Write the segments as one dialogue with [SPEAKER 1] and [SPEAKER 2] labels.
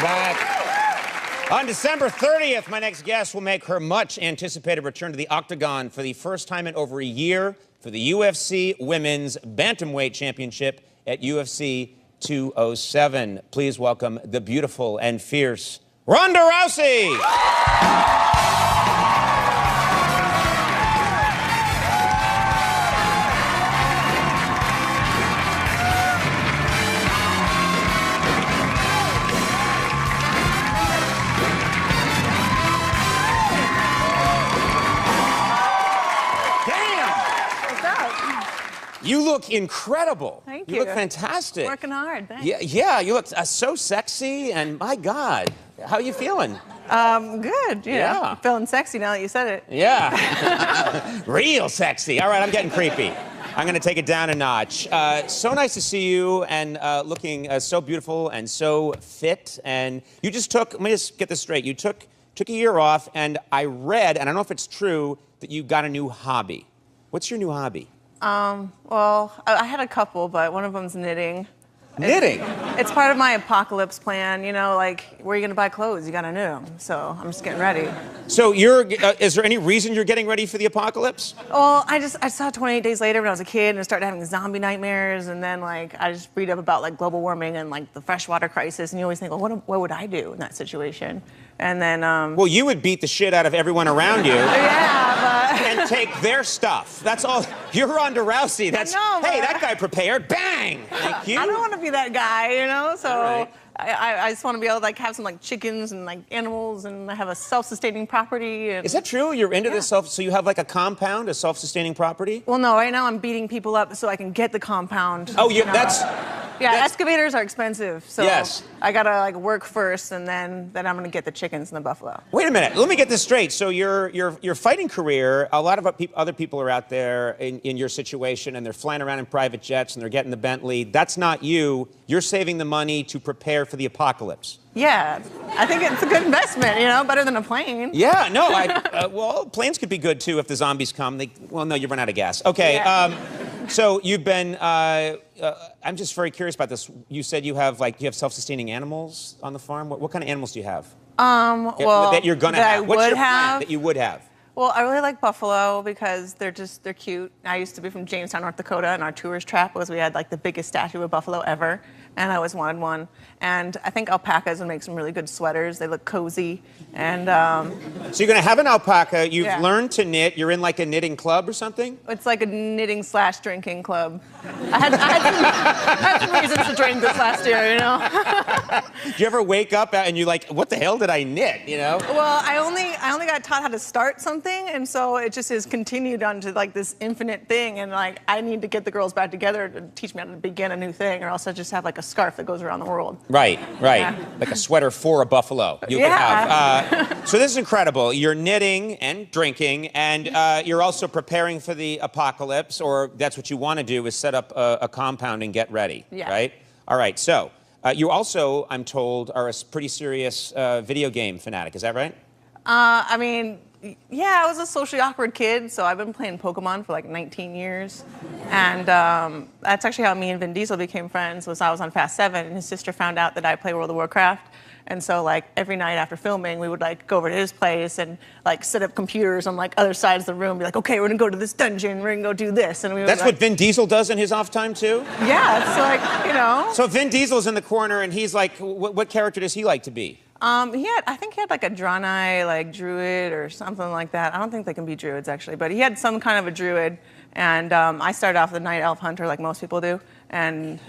[SPEAKER 1] back. On December 30th, my next guest will make her much-anticipated return to the octagon for the first time in over a year for the UFC Women's Bantamweight Championship at UFC 207. Please welcome the beautiful and fierce Ronda Rousey. You look incredible.
[SPEAKER 2] Thank you.
[SPEAKER 1] You look fantastic.
[SPEAKER 2] Working hard, thanks.
[SPEAKER 1] Yeah, you look so sexy, and my God, how are you feeling?
[SPEAKER 2] Good,
[SPEAKER 1] Yeah.
[SPEAKER 2] I'm feeling sexy now that you said it.
[SPEAKER 1] Yeah, real sexy. All right, I'm getting creepy. I'm gonna take it down a notch. So nice to see you, and looking so beautiful and so fit. And you just took, let me just get this straight, you took a year off, and I read, and I don't know if it's true, that you got a new hobby. What's your new hobby?
[SPEAKER 2] Well, I had a couple, but one of them's knitting.
[SPEAKER 1] Knitting?
[SPEAKER 2] It's part of my apocalypse plan, you know, like, where are you gonna buy clothes? You gotta knit them. So I'm just getting ready.
[SPEAKER 1] So is there any reason you're getting ready for the apocalypse?
[SPEAKER 2] Well, I saw 28 Days Later when I was a kid and I started having zombie nightmares, and then like I just read up about like global warming and like the freshwater crisis, and you always think, well, what would I do in that situation? And then
[SPEAKER 1] well, you would beat the shit out of everyone around you.
[SPEAKER 2] Yeah, but
[SPEAKER 1] and take their stuff. That's all. You're Ronda Rousey. That's hey, that guy prepared. Bang. Thank you.
[SPEAKER 2] I don't want to be that guy, you know. So
[SPEAKER 1] right.
[SPEAKER 2] I just want to be able to like have some like chickens and like animals, and have a self-sustaining property. And,
[SPEAKER 1] is that true? You're into this so you have like a compound, a self-sustaining property?
[SPEAKER 2] Well, no. Right now I'm beating people up so I can get the compound.
[SPEAKER 1] Oh,
[SPEAKER 2] you know? Yeah,
[SPEAKER 1] that's...
[SPEAKER 2] excavators are excitive, so
[SPEAKER 1] yes.
[SPEAKER 2] I gotta like work first, and then I'm gonna get the chickens and the buffalo.
[SPEAKER 1] Wait a minute, let me get this straight. So your fighting career, a lot of other people are out there in your situation, and they're flying around in private jets, and they're getting the Bentley. That's not you. You're saving the money to prepare for the apocalypse. Yeah,
[SPEAKER 2] I think it's a good investment, you know, better than a plane.
[SPEAKER 1] Yeah, no, well, planes could be good too if the zombies come. Well, no, you run out of gas. Okay, yeah. So you've been, I'm just very curious about this. You said you have self-sustaining animals on the farm. What kind of animals do you have?
[SPEAKER 2] Well,
[SPEAKER 1] that you're gonna have. What's your
[SPEAKER 2] plan
[SPEAKER 1] that you would have?
[SPEAKER 2] Well, I really like buffalo because they're cute. I used to be from Jamestown, North Dakota, and our tourist trap was we had like the biggest statue of buffalo ever, and I always wanted one. And I think alpacas would make some really good sweaters. They look cozy. And
[SPEAKER 1] so you're gonna have an alpaca. You've learned to knit. You're in like a knitting club or something?
[SPEAKER 2] It's like a knitting/drinking club. I had some reasons to drink this last year, you know.
[SPEAKER 1] Do you ever wake up and you're like, what the hell did I knit? You know?
[SPEAKER 2] Well, I only got taught how to start something, and so it just has continued on to like this infinite thing. And like I need to get the girls back together to teach me how to begin a new thing, or else I just have like a scarf that goes around the world.
[SPEAKER 1] Right. Yeah. Like a sweater for a buffalo. You could have. So this is incredible. You're knitting and drinking, and you're also preparing for the apocalypse, or that's what you want to do, is set up a compound and get ready. Yeah. Right? All right. So you also, I'm told, are a pretty serious video game fanatic. Is that right?
[SPEAKER 2] I mean, yeah, I was a socially awkward kid, so I've been playing Pokemon for like 19 years. And that's actually how me and Vin Diesel became friends, was I was on Fast 7, and his sister found out that I play World of Warcraft. And so like every night after filming, we would like go over to his place and like set up computers on like other sides of the room, be like, okay, we're gonna go to this dungeon, we're gonna go do this. And we would,
[SPEAKER 1] that's what Vin Diesel does in his off time too?
[SPEAKER 2] Yeah, it's like, you know.
[SPEAKER 1] So Vin Diesel's in the corner, and he's like, what character does he like to be?
[SPEAKER 2] I think he had like a Draenei, like druid or something like that. I don't think they can be druids actually, but he had some kind of a druid. And I started off the night elf hunter like most people do. And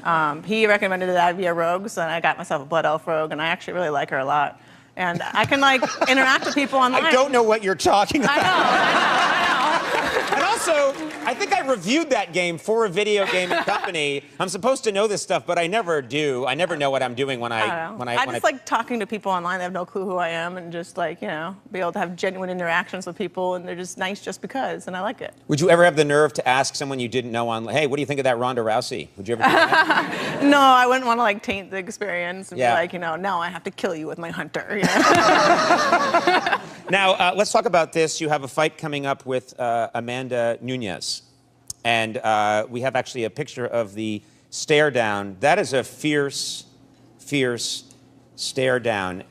[SPEAKER 2] he recommended that I be a rogue, so I got myself a blood elf rogue, and I actually really like her a lot. And I can like interact with people online.
[SPEAKER 1] I don't know what you're talking about.
[SPEAKER 2] I know.
[SPEAKER 1] And also, I think I reviewed that game for a video gaming company. I'm supposed to know this stuff, but I never do. I never know what I'm doing when I
[SPEAKER 2] just like talking to people online. They have no clue who I am, and just like, you know, be able to have genuine interactions with people, and they're just nice just because, and I like it.
[SPEAKER 1] Would you ever have the nerve to ask someone you didn't know on, hey, what do you think of that Ronda Rousey? Would you ever do that?
[SPEAKER 2] No, I wouldn't want to like taint the experience and be like, you know, now I have to kill you with my hunter. You know?
[SPEAKER 1] Now, let's talk about this. You have a fight coming up with Amanda Nunes. And we have actually a picture of the stare down. That is a fierce, fierce stare down.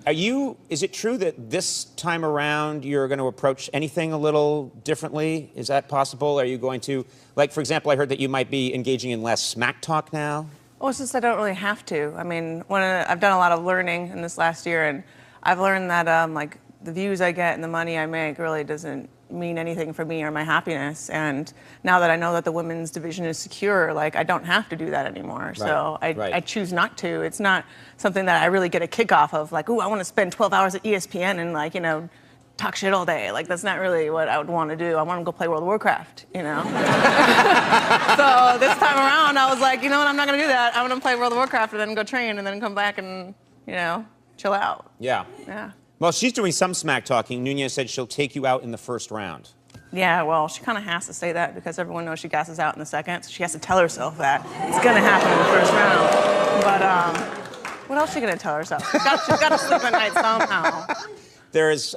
[SPEAKER 1] Is it true that this time around you're going to approach anything a little differently? Is that possible? Are you going to, like, for example, I heard that you might be engaging in less smack talk now?
[SPEAKER 2] Well, it's just I don't really have to. I mean, I've done a lot of learning in this last year, and I've learned that like the views I get and the money I make really doesn't mean anything for me or my happiness. And now that I know that the women's division is secure, like I don't have to do that anymore. Right, so I choose not to. It's not something that I really get a kick off of, like, ooh, I want to spend 12 hours at ESPN and, like, you know, talk shit all day. Like, that's not really what I would want to do. I want to go play World of Warcraft, you know? So this time around, I was like, you know what, I'm not going to do that. I'm going to play World of Warcraft and then go train and then come back and, you know, chill out.
[SPEAKER 1] Yeah.
[SPEAKER 2] Yeah.
[SPEAKER 1] Well, she's doing some smack talking. Nunes said she'll take you out in the first round.
[SPEAKER 2] Yeah, well, she kind of has to say that because everyone knows she gasses out in the second, so she has to tell herself that it's going to happen in the first round. But what else is she going to tell herself? She's got to sleep at night somehow.
[SPEAKER 1] There's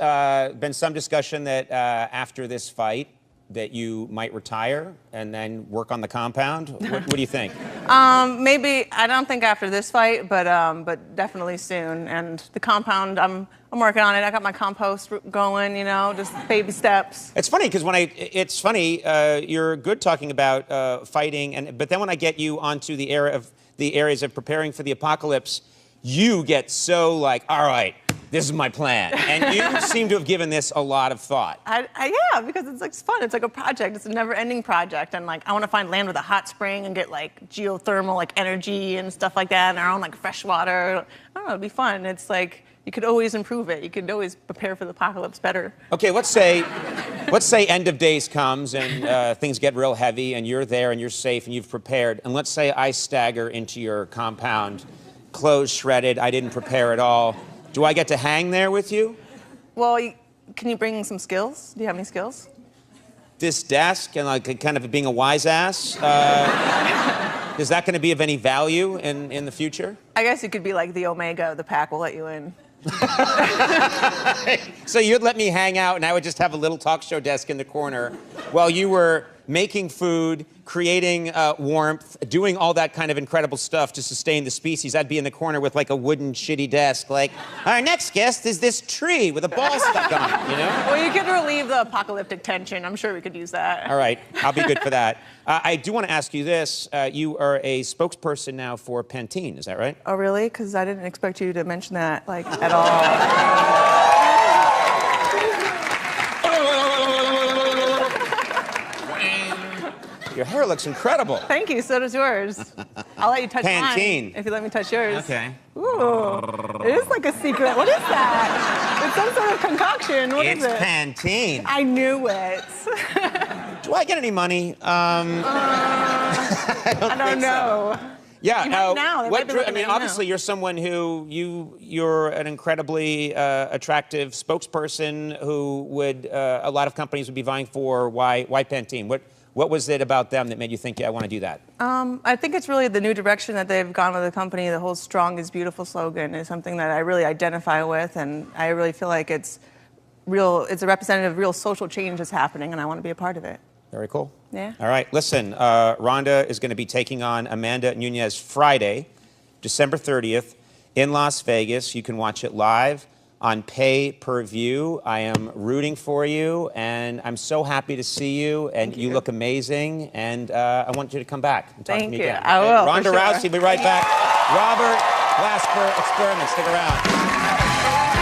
[SPEAKER 1] been some discussion that after this fight that you might retire and then work on the compound. What do you think?
[SPEAKER 2] Maybe, I don't think after this fight, but definitely soon. And the compound, I'm working on it. I got my compost going, you know, just baby steps.
[SPEAKER 1] It's funny because it's funny, you're good talking about fighting, but then when I get you onto the areas of preparing for the apocalypse, you get so like, all right, this is my plan. And you seem to have given this a lot of thought.
[SPEAKER 2] Yeah, because it's fun. It's like a project. It's a never-ending project. And like, I want to find land with a hot spring and get like geothermal like energy and stuff like that, and our own like fresh water. I don't know, it'd be fun. It's like, you could always improve it. You could always prepare for the apocalypse better.
[SPEAKER 1] Okay, let's say end of days comes and things get real heavy and you're there and you're safe and you've prepared. And let's say I stagger into your compound, clothes shredded, I didn't prepare at all. Do I get to hang there with you?
[SPEAKER 2] Well, can you bring some skills? Do you have any skills?
[SPEAKER 1] This desk and like kind of being a wise ass, is that going to be of any value in the future?
[SPEAKER 2] I guess you could be like the Omega of the pack. We'll let you in.
[SPEAKER 1] So you'd let me hang out and I would just have a little talk show desk in the corner while you were making food, creating warmth, doing all that kind of incredible stuff to sustain the species. I'd be in the corner with like a wooden shitty desk like, our next guest is this tree with a ball stuck on it, you know?
[SPEAKER 2] Well, you could relieve the apocalyptic tension. I'm sure we could use that.
[SPEAKER 1] All right, I'll be good for that. I do want to ask you this. You are a spokesperson now for Pantene, is that right?
[SPEAKER 2] Oh, really? Because I didn't expect you to mention that, like, at all.
[SPEAKER 1] Your hair looks incredible.
[SPEAKER 2] Thank you, so does yours. I'll let you touch
[SPEAKER 1] Pantene.
[SPEAKER 2] mine if you let me touch yours.
[SPEAKER 1] Okay.
[SPEAKER 2] Ooh, it is like a secret. What is that? It's some sort of concoction. What is it?
[SPEAKER 1] It's Pantene.
[SPEAKER 2] I knew it.
[SPEAKER 1] Do I get any money?
[SPEAKER 2] I don't know.
[SPEAKER 1] So. Yeah.
[SPEAKER 2] You might now.
[SPEAKER 1] I mean, obviously, you're someone who you're an incredibly attractive spokesperson who would a lot of companies would be vying for. Why Pantene? What was it about them that made you think, yeah, I want to do that?
[SPEAKER 2] I think it's really the new direction that they've gone with the company. The whole "strong is beautiful" slogan is something that I really identify with, and I really feel like it's real. It's a representative of real social change that's happening, and I want to be a part of it.
[SPEAKER 1] Very cool.
[SPEAKER 2] Yeah.
[SPEAKER 1] All right. Listen, Ronda is going to be taking on Amanda Nunes Friday, December 30th, in Las Vegas. You can watch it live on pay-per-view. I am rooting for you, and I'm so happy to see you, and you look amazing, and I want you to come back and talk to me again.
[SPEAKER 2] I will.
[SPEAKER 1] Ronda Rousey, be right back. Robert Glasper Experiment, stick around.